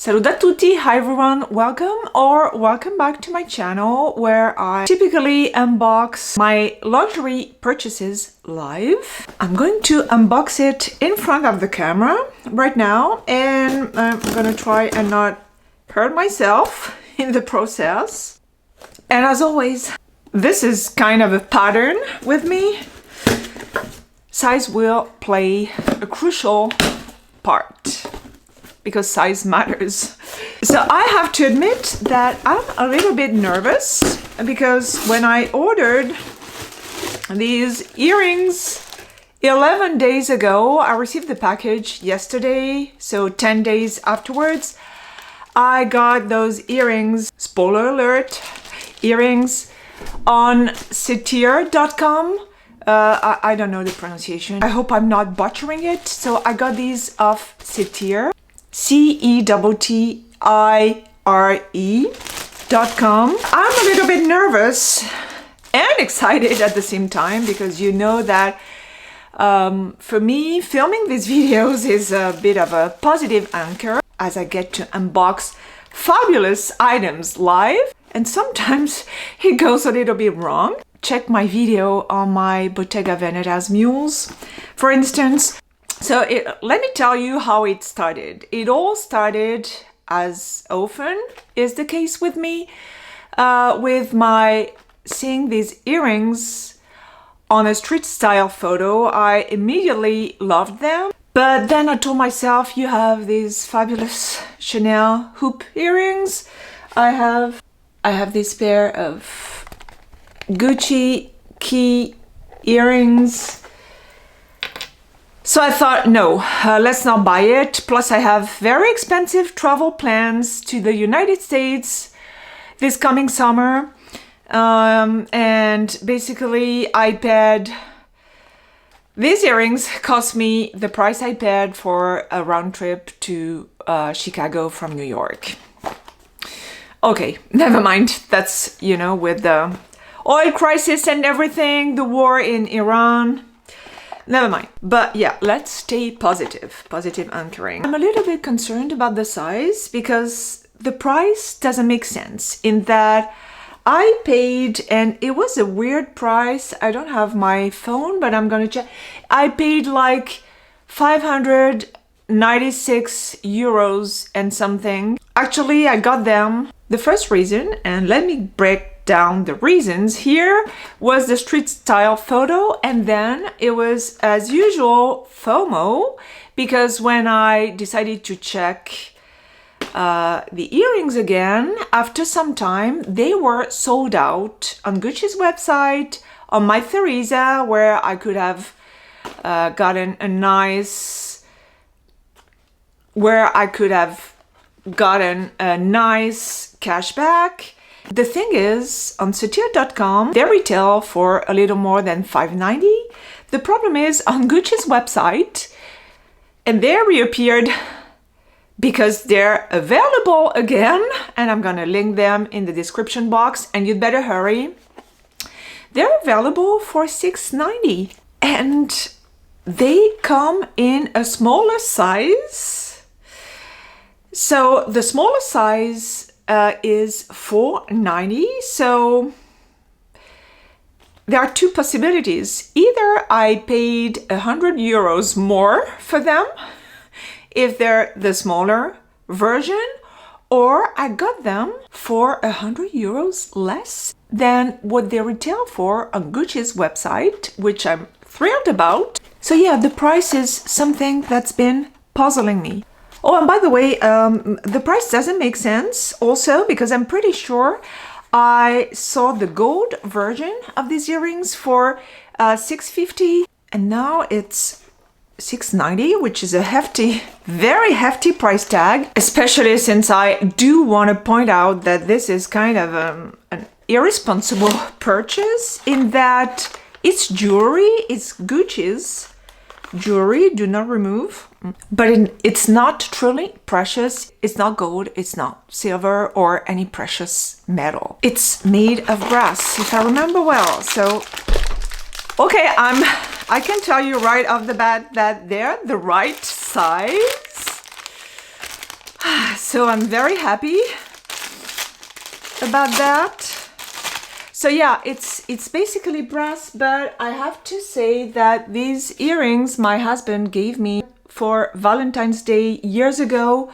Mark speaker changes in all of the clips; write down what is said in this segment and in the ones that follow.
Speaker 1: Salut a tutti, hi everyone, welcome back to my channel where I typically unbox my luxury purchases live. I'm going to unbox it in front of the camera right now and I'm gonna try and not hurt myself in the process. And as always, this is kind of a pattern with me. Size will play a crucial part because size matters. So I have to admit that I'm a little bit nervous because when I ordered these earrings 11 days ago, I received the package yesterday, so 10 days afterwards, I got those earrings, spoiler alert, earrings on Setir.com. I don't know the pronunciation. I hope I'm not butchering it. So I got these off Setir, CETTIRE.com. I'm a little bit nervous and excited at the same time because you know that for me, filming these videos is a bit of a positive anchor as I get to unbox fabulous items live, and sometimes it goes a little bit wrong. Check my video on my Bottega Veneta's mules, for instance. So let me tell you how it started. It all started, as often is the case with me, with my seeing these earrings on a street style photo. I immediately loved them. But then I told myself, you have these fabulous Chanel hoop earrings. I have this pair of Gucci key earrings. So I thought, no, let's not buy it. Plus I have very expensive travel plans to the United States this coming summer. And basically these earrings cost me the price I paid for a round trip to Chicago from New York. Okay, never mind. That's, you know, with the oil crisis and everything, the war in Iran. Never mind. But yeah, let's stay positive anchoring. I'm a little bit concerned about the size because the price doesn't make sense in that I paid, and it was a weird price. I don't have my phone, but I'm gonna check. I paid like 596 euros and something. Actually, I got them. The first reason, and let me break down the reasons here, was the street style photo, and then it was, as usual, FOMO, because when I decided to check the earrings again, after some time, they were sold out on Gucci's website, on My Theresa, where I could have gotten a nice cashback. The thing is, on Setir.com, they retail for a little more than $5.90. The problem is, on Gucci's website, and they reappeared because they're available again, and I'm gonna link them in the description box, and you'd better hurry. They're available for $6.90, and they come in a smaller size. So the smaller size is $4.90. So there are two possibilities. Either I paid 100 euros more for them if they're the smaller version, or I got them for 100 euros less than what they retail for on Gucci's website, which I'm thrilled about. So yeah, the price is something that's been puzzling me. Oh, and by the way, the price doesn't make sense also because I'm pretty sure I saw the gold version of these earrings for $650, and now it's $690, which is a very hefty price tag, especially since I do want to point out that this is kind of an irresponsible purchase in that it's jewelry, it's Gucci's jewelry, do not remove, but it's not truly precious. It's not gold, it's not silver or any precious metal. It's made of brass, if I remember well. So okay, I can tell you right off the bat that they're the right size. So I'm very happy about that. So yeah, it's basically brass, but I have to say that these earrings my husband gave me for Valentine's Day years ago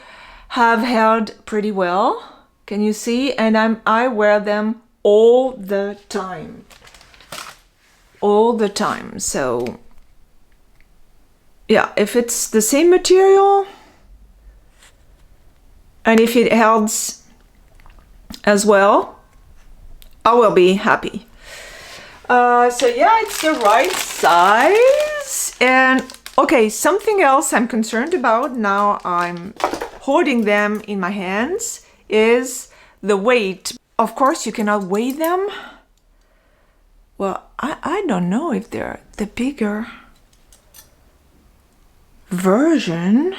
Speaker 1: have held pretty well. Can you see? And I wear them all the time. All the time. So yeah, if it's the same material and if it holds as well, I will be happy. So yeah, it's the right size. And okay, something else I'm concerned about now I'm holding them in my hands is the weight. Of course, you cannot weigh them. Well, I don't know if they're the bigger version.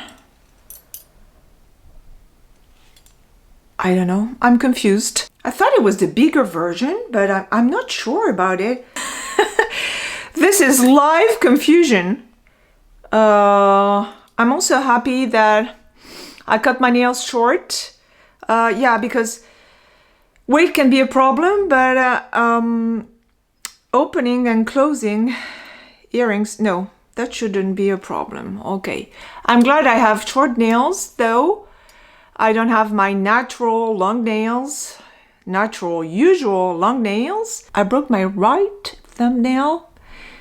Speaker 1: I don't know. I'm confused. I thought it was the bigger version, but I'm not sure about it. This is live confusion. I'm also happy that I cut my nails short. Yeah, because weight can be a problem, but opening and closing earrings, no, that shouldn't be a problem. Okay. I'm glad I have short nails, though. I don't have my natural long nails. Usual long nails. I broke my right thumbnail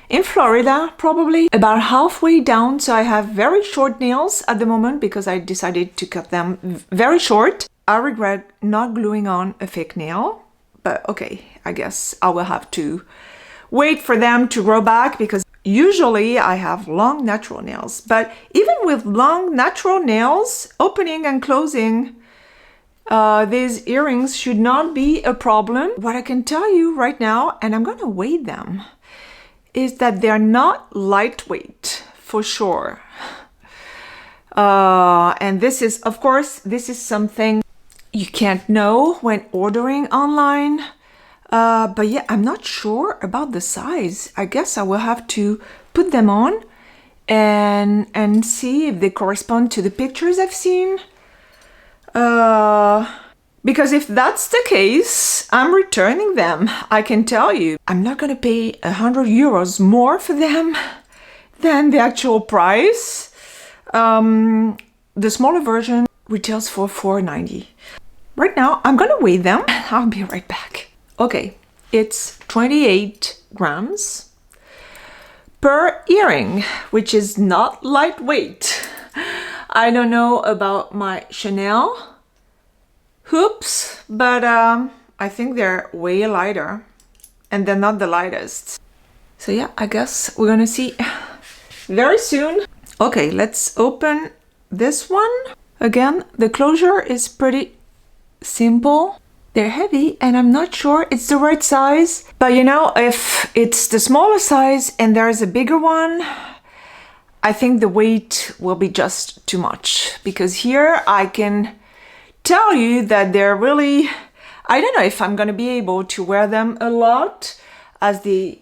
Speaker 1: in Florida, probably about halfway down. So I have very short nails at the moment because I decided to cut them very short. I regret not gluing on a fake nail, but okay, I guess I will have to wait for them to grow back because usually I have long natural nails. But even with long natural nails, opening and closing these earrings should not be a problem. What I can tell you right now, and I'm gonna weigh them, is that they're not lightweight for sure. And this is, of course, this is something you can't know when ordering online. But yeah, I'm not sure about the size. I guess I will have to put them on and see if they correspond to the pictures I've seen. Because if that's the case, I'm returning them. I can tell you, I'm not gonna pay 100 euros more for them than the actual price. The smaller version retails for $4.90. Right now, I'm gonna weigh them. I'll be right back. Okay, it's 28 grams per earring, which is not lightweight. I don't know about my Chanel hoops, but I think they're way lighter and they're not the lightest. So yeah, I guess we're gonna see very soon. Okay, let's open this one. Again, the closure is pretty simple. They're heavy and I'm not sure it's the right size, but you know, if it's the smaller size and there's a bigger one, I think the weight will be just too much, because here I can tell you that they're really, I don't know if I'm gonna be able to wear them a lot as the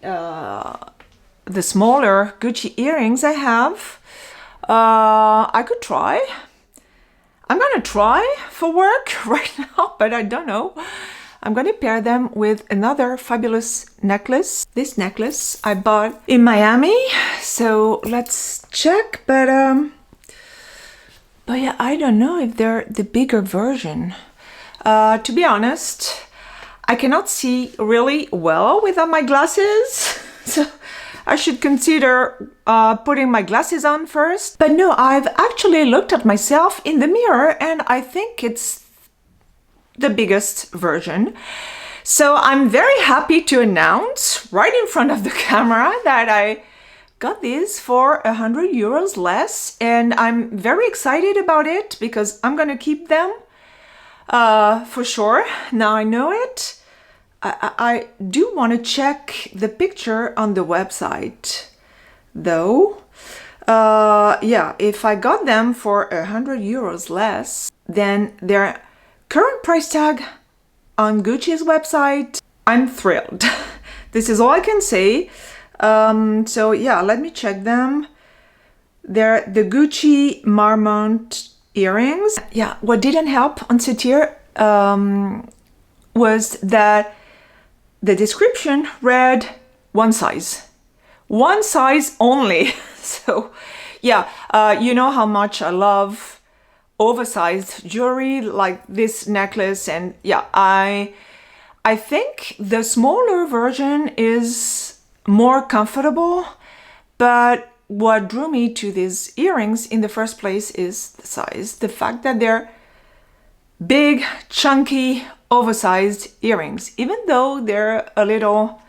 Speaker 1: smaller Gucci earrings I have. I could try. I'm gonna try for work right now, but I don't know. I'm gonna pair them with another fabulous necklace. This necklace I bought in Miami, so let's check. But yeah, I don't know if they're the bigger version. To be honest, I cannot see really well without my glasses, so I should consider putting my glasses on first. But no, I've actually looked at myself in the mirror and I think it's the biggest version. So I'm very happy to announce right in front of the camera that I got these for 100 euros less, and I'm very excited about it because I'm gonna keep them for sure. Now I know it. I do want to check the picture on the website though. Yeah, if I got them for 100 euros less than their current price tag on Gucci's website, I'm thrilled. This is all I can say. So yeah, let me check them. They're the Gucci Marmont earrings. Yeah, what didn't help on Satir was that the description read one size only. So yeah, you know how much I love oversized jewelry like this necklace, and yeah, I think the smaller version is more comfortable, but what drew me to these earrings in the first place is the size, the fact that they're big, chunky, oversized earrings, even though they're a little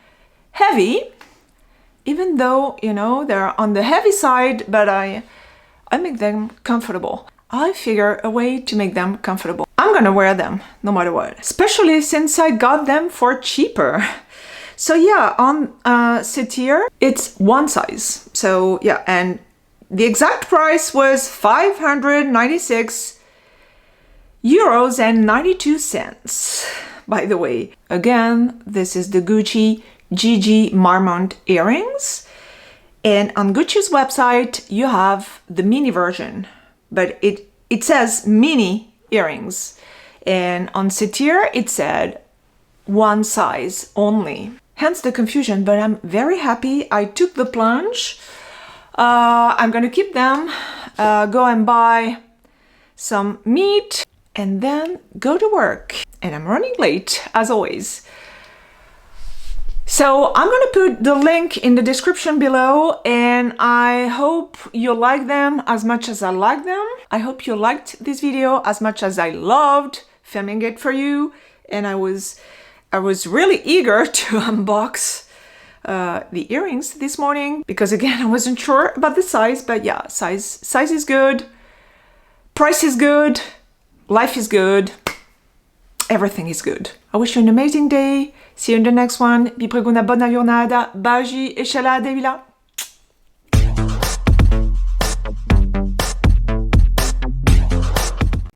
Speaker 1: heavy, even though, you know, they're on the heavy side, but I make them comfortable. I figure a way to make them comfortable. I'm gonna wear them no matter what, especially since I got them for cheaper. So yeah, on Satir, it's one size. So yeah, and the exact price was 596 euros and 92 cents. By the way, again, this is the Gucci Marmont earrings. And on Gucci's website, you have the mini version, but it says mini earrings. And on Satir, it said one size only. Hence the confusion, but I'm very happy I took the plunge. I'm gonna keep them, go and buy some meat, and then go to work. And I'm running late, as always. So I'm gonna put the link in the description below, and I hope you like them as much as I like them. I hope you liked this video as much as I loved filming it for you, and I was really eager to unbox the earrings this morning, because again, I wasn't sure about the size, but yeah, size is good, price is good, life is good, everything is good. I wish you an amazing day. See you in the next one. Vi prego una buona giornata. Baci e scialade, vila.